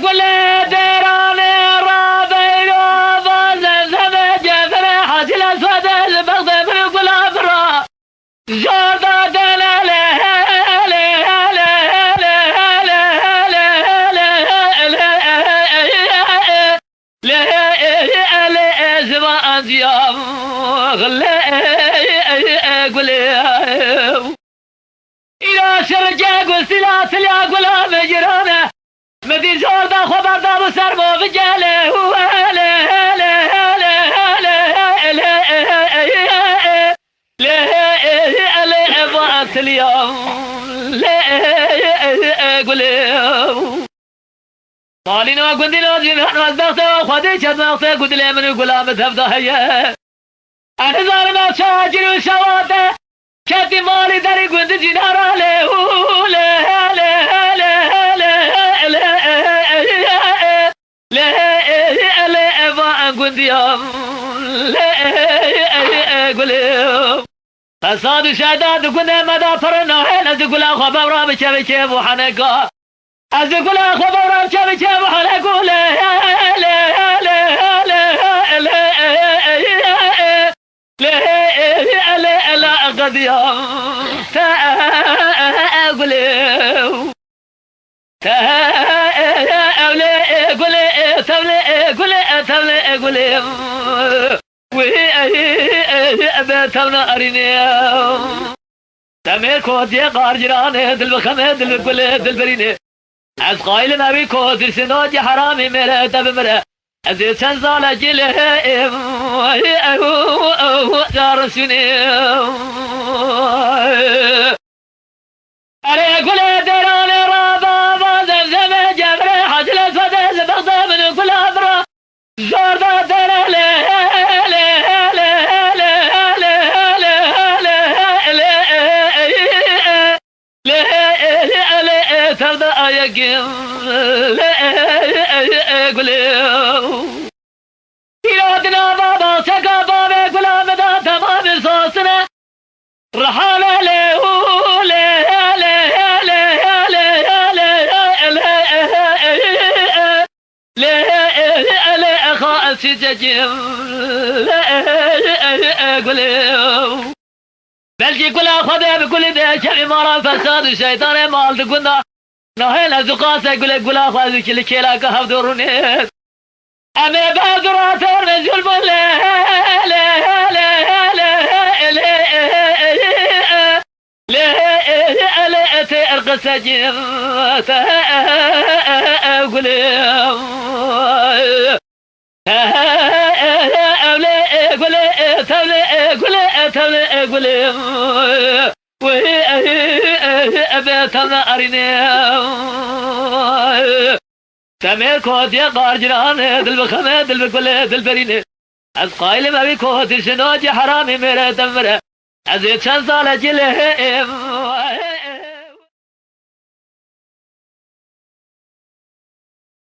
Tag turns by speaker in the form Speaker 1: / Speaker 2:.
Speaker 1: گل دران رابین و زمزم جفر حاصل اسود البغض من گل افرا جرد دلال إلى شرجة قل سلا قلا مجرانة مدي زور دا خبر دا بسربو بجاله قالين وقندلو جنحن وزبغته وخدي شدمغته قد لي من قلام تفضى هيا أنا ظالم شاجر وشواته كاتي مالي داري قند جنارا له فصاد شهداد كنا مدى فرنا حين أزقل أخوة بورام شبي شيب وحنقا أزقل أخوة بورام شبي شيب وحنقا لا قد يوم تأقلوا وأبتنا أرينيهم تمير كود يقار جرانه دل بخمه دل بكله دل برينه از قائل ما بي كود السنوج حرامي مره تب مره أزيد سنزال جله دار سنيم أري كله دران رابا زمزم جبر حجل اسود زبغضه من كل أبرا زرد دران إرادنا بابا سكا بابا كلا مدى تمام صوصنا رحالة له أخاء سججم بلكي كلا خذها بكل ذا شبه مرا فساد الشيطان مال تقولنا نهيل أزقاسة كلا خذ كل كلا كهف دورنيت أمي بادرات رجل لا ترقى سجن تمير كود يقار جرانه دل بخمه دل بكله دل برينه از قائل ما بي كود الشنوج حرامي مره تمره از چند سال جله